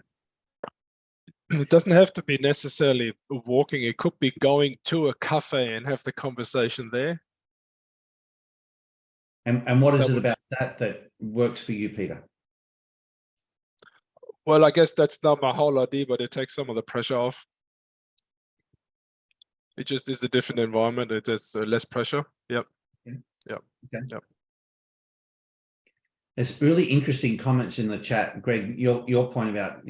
It doesn't have to be necessarily walking. It could be going to a cafe and have the conversation there. And what is it about that works for you, Peter? Well, I guess that's not my whole idea, but it takes some of the pressure off. It just is a different environment. It is less pressure. Yep. Yeah. Yep. Okay. Yep. There's really interesting comments in the chat, Greg. Your point about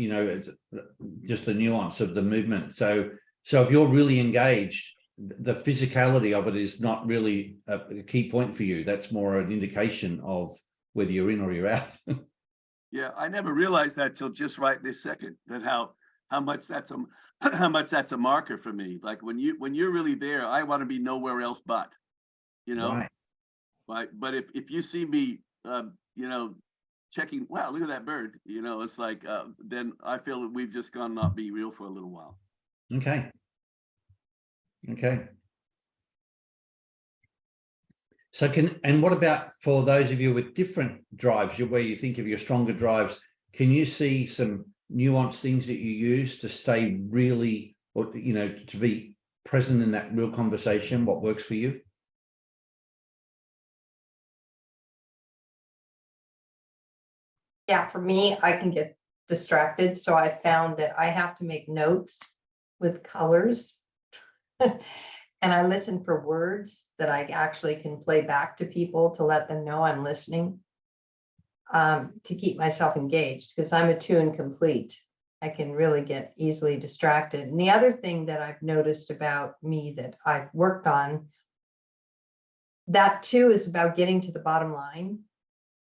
just the nuance of the movement. So if you're really engaged, the physicality of it is not really a key point for you. That's more an indication of whether you're in or you're out. Yeah, I never realized that till just right this second, that how much that's a marker for me. Like when you're really there, I want to be nowhere else but, Right. Right. But if you see me checking, wow, look at that bird, it's like then I feel that we've just gone not be real for a little while. Okay. So what about for those of you with different drives, where you think of your stronger drives, can you see some nuanced things that you use to stay really, or to be present in that real conversation? What works for you? Yeah, for me, I can get distracted. So I found that I have to make notes with colors. And I listen for words that I actually can play back to people to let them know I'm listening, to keep myself engaged, because I'm a two and complete. I can really get easily distracted. And the other thing that I've noticed about me that I've worked on, that too is about getting to the bottom line.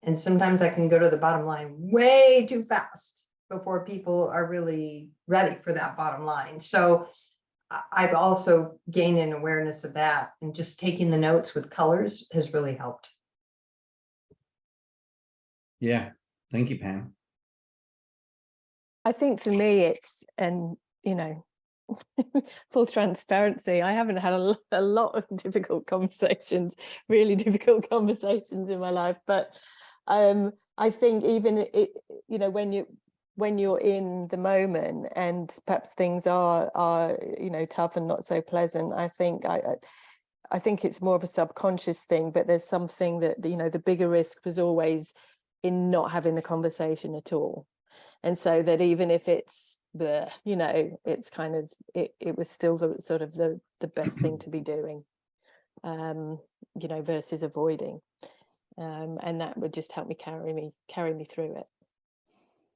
And sometimes I can go to the bottom line way too fast before people are really ready for that bottom line. So I've also gained an awareness of that, and just taking the notes with colors has really helped. Yeah. Thank you, Pam. I think for me it's, full transparency, I haven't had a lot of difficult conversations, really difficult conversations in my life, but I think even when you're in the moment and perhaps things are tough and not so pleasant, I think it's more of a subconscious thing, but there's something that the bigger risk was always in not having the conversation at all. And so that even if it's it's kind of it was still the sort of the best thing to be doing, versus avoiding, and that would just help me carry me through it.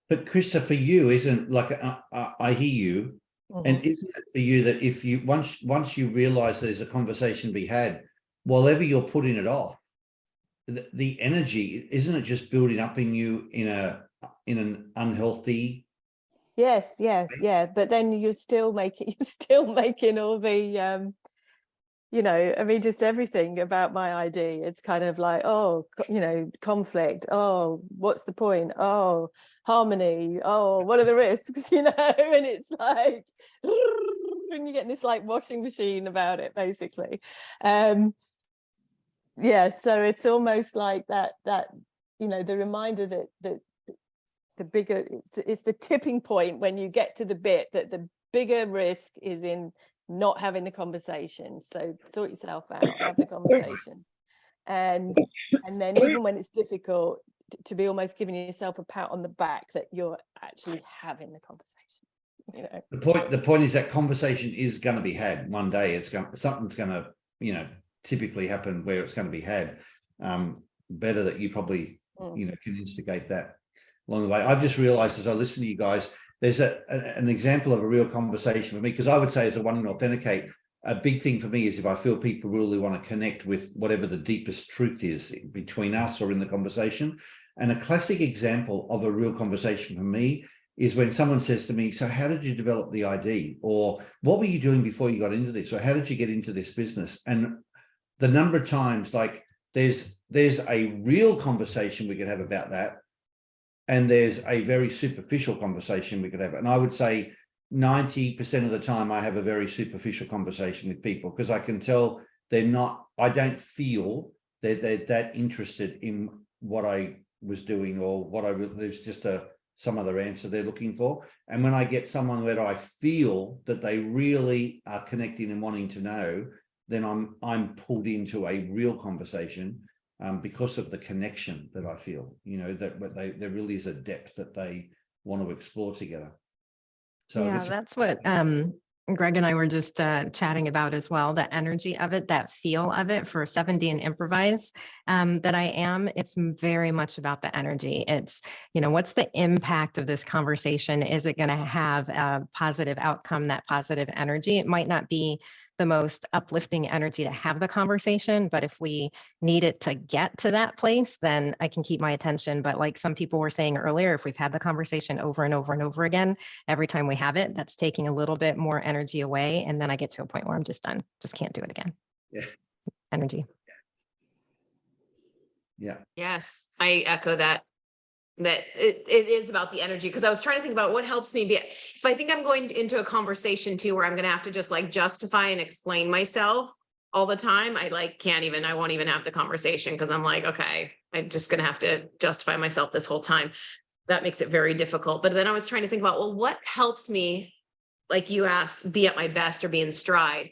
But Krista, for you, isn't like I hear you, and isn't it for you that if you once you realize there's a conversation to be had, while ever you're putting it off, the energy, isn't it just building up in you in an unhealthy? Yes, yeah. But then you're still making all the just everything about my ID. It's kind of like, conflict. Oh, what's the point? Oh, harmony. Oh, what are the risks? And it's like, and you're getting this like washing machine about it, basically. yeah, so it's almost like that, you know, the reminder that the bigger, it's the tipping point when you get to the bit that the bigger risk is in not having the conversation. So sort yourself out, have the conversation. And then even when it's difficult, to be almost giving yourself a pat on the back that you're actually having the conversation. You know, the point is that conversation is going to be had one day. Something's going to, you know, typically happen where it's going to be had. Better that you probably, you know, can instigate that along the way. I've just realized as I listen to you guys, there's an example of a real conversation for me, because I would say as a one in Authenticate, a big thing for me is if I feel people really want to connect with whatever the deepest truth is between us or in the conversation. And a classic example of a real conversation for me is when someone says to me, so how did you develop the ID? Or what were you doing before you got into this? Or how did you get into this business? And the number of times, like there's a real conversation we could have about that. And there's a very superficial conversation we could have. And I would say 90% of the time I have a very superficial conversation with people because I can tell I don't feel that they're that interested in what I was doing or there's just some other answer they're looking for. And when I get someone where I feel that they really are connecting and wanting to know, then I'm pulled into a real conversation because of the connection that I feel, you know, that there really is a depth that they want to explore together. So yeah, that's what Greg and I were just chatting about as well, the energy of it, that feel of it for 7D and improvise that I am. It's very much about the energy. It's, you know, what's the impact of this conversation? Is it going to have a positive outcome, that positive energy? It might not be the most uplifting energy to have the conversation, but if we need it to get to that place, then I can keep my attention. But like some people were saying earlier, if we've had the conversation over and over and over again, every time we have it, that's taking a little bit more energy away. And then I get to a point where I'm just done, just can't do it again. Yeah. Energy. Yeah. Yes, I echo that. That it is about the energy, because I was trying to think about what helps me be, if I think I'm going into a conversation too where I'm going to have to just like justify and explain myself all the time, I won't even have the conversation because I'm like, okay, I'm just going to have to justify myself this whole time. That makes it very difficult. But then I was trying to think about, well, what helps me, like you asked, be at my best or be in stride.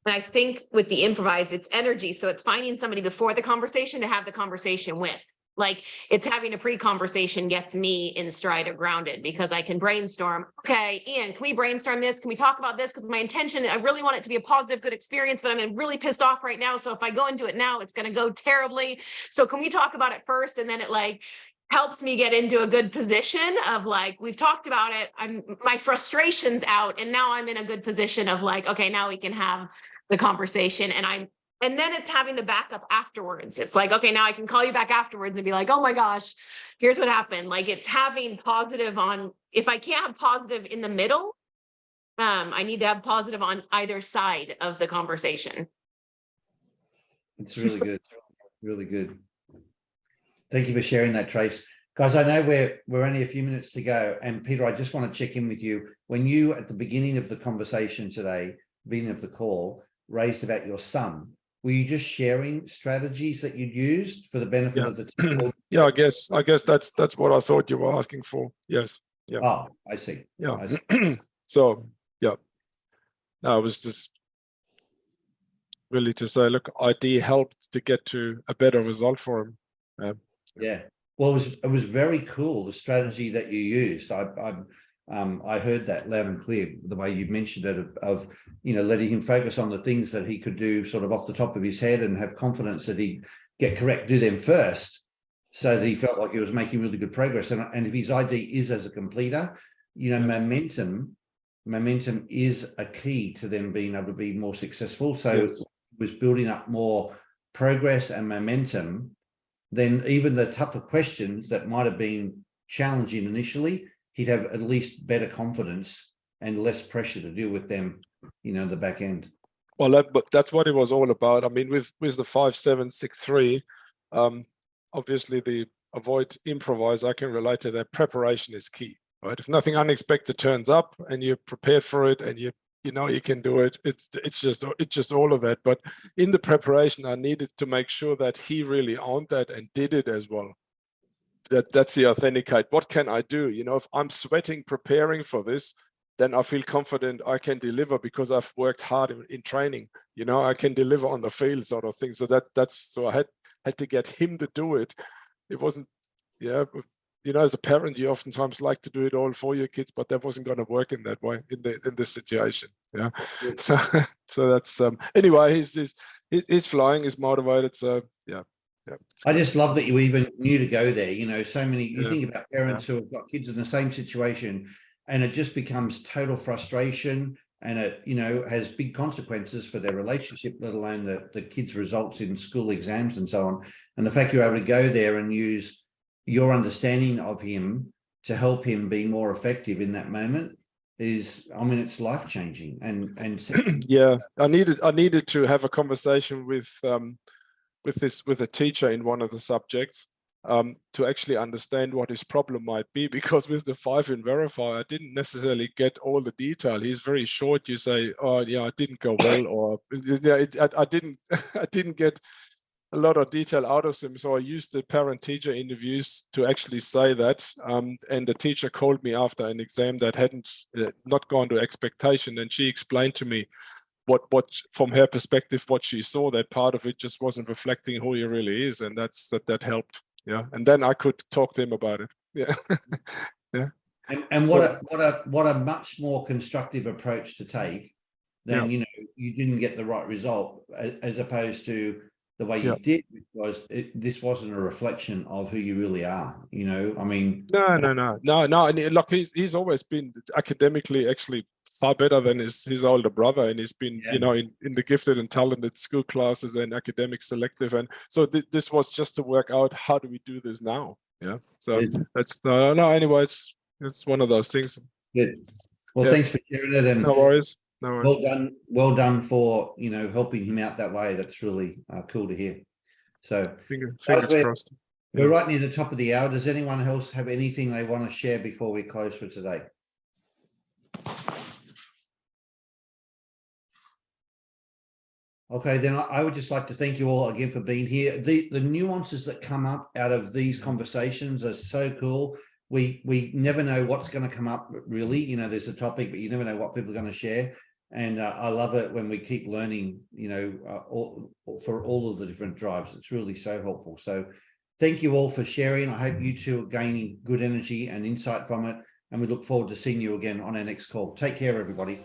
And I think with the improvise, it's energy. So it's finding somebody before the conversation to have the conversation with. Like it's having a pre-conversation gets me in stride or grounded because I can brainstorm. Okay, Ian, can we brainstorm this? Can we talk about this? Because my intention, I really want it to be a positive, good experience, but I'm really pissed off right now. So if I go into it now, it's going to go terribly. So can we talk about it first? And then it like helps me get into a good position of like, we've talked about it. My frustration's out. And now I'm in a good position of like, okay, now we can have the conversation. And then it's having the backup afterwards. It's like, okay, now I can call you back afterwards and be like, oh my gosh, here's what happened. Like it's having positive on, if I can't have positive in the middle, I need to have positive on either side of the conversation. It's really good. Really good. Thank you for sharing that, Trace. Guys, I know we're only a few minutes to go. And Peter, I just want to check in with you. When you, at the beginning of the conversation today, beginning of the call, raised about your son, were you just sharing strategies that you'd used for the benefit of the team? Yeah, I guess that's what I thought you were asking for. Yes. Yeah. Oh, I see. Yeah. I see. So yeah. No, I was just really to say, look, ID helped to get to a better result for him. Yeah. Well, it was very cool, the strategy that you used. I heard that loud and clear, the way you mentioned it, of you know, letting him focus on the things that he could do sort of off the top of his head and have confidence that he'd get correct, do them first, so that he felt like he was making really good progress. And if his ID is as a completer, you know, momentum is a key to them being able to be more successful. So it was building up more progress and momentum. Then even the tougher questions that might have been challenging initially, he'd have at least better confidence and less pressure to deal with them, you know, the back end. Well, that's what it was all about. I mean, with the 5-7-6-3, obviously the avoid improvise, I can relate to that. Preparation is key, right? If nothing unexpected turns up and you're prepared for it and you you know, you can do it. It's just all of that. But in the preparation, I needed to make sure that he really owned that and did it as well. That's the authenticate. What can I do? You know, if I'm sweating preparing for this, then I feel confident I can deliver because I've worked hard in training. You know, I can deliver on the field, sort of thing. So so I had to get him to do it. It wasn't, yeah. You know, as a parent, you oftentimes like to do it all for your kids, but that wasn't going to work in that way in this situation. Yeah. So that's anyway. He's flying. He's motivated. So yeah. Yeah, I just love that you even knew to go there. You know, so many, you Yeah. think about parents who have got kids in the same situation, and it just becomes total frustration, and it, you know, has big consequences for their relationship, let alone the kids' results in school exams and so on. And the fact you're able to go there and use your understanding of him to help him be more effective in that moment is, I mean, it's life-changing. And yeah, I needed to have a conversation with a teacher in one of the subjects to actually understand what his problem might be, because with the 5 in Verify, I didn't necessarily get all the detail. He's very short. You say, oh yeah, it didn't go well, or yeah, I didn't get a lot of detail out of him. So I used the parent-teacher interviews to actually say that. And the teacher called me after an exam that hadn't not gone to expectation, and she explained to me what from her perspective, what she saw, that part of it just wasn't reflecting who he really is, and that helped. Yeah, and then I could talk to him about it. Yeah, yeah. And what a much more constructive approach to take than, you know, you didn't get the right result, as opposed to the way you did, because this wasn't a reflection of who you really are. You know, I mean, No. And look, he's always been academically actually far better than his older brother, and he's been, you know, in the gifted and talented school classes and academic selective, and so this was just to work out, how do we do this now? Yeah, so that's no. Anyways, it's one of those things. Good. Well, thanks for sharing it, and no worries. No worries. Well done for, you know, helping him out that way. That's really cool to hear. So fingers crossed. We're right near the top of the hour. Does anyone else have anything they want to share before we close for today? Okay, then I would just like to thank you all again for being here. The nuances that come up out of these conversations are so cool. We never know what's going to come up, really. You know, there's a topic, but you never know what people are going to share. And I love it when we keep learning, you know, for all of the different drives. It's really so helpful. So thank you all for sharing. I hope you two are gaining good energy and insight from it. And we look forward to seeing you again on our next call. Take care, everybody.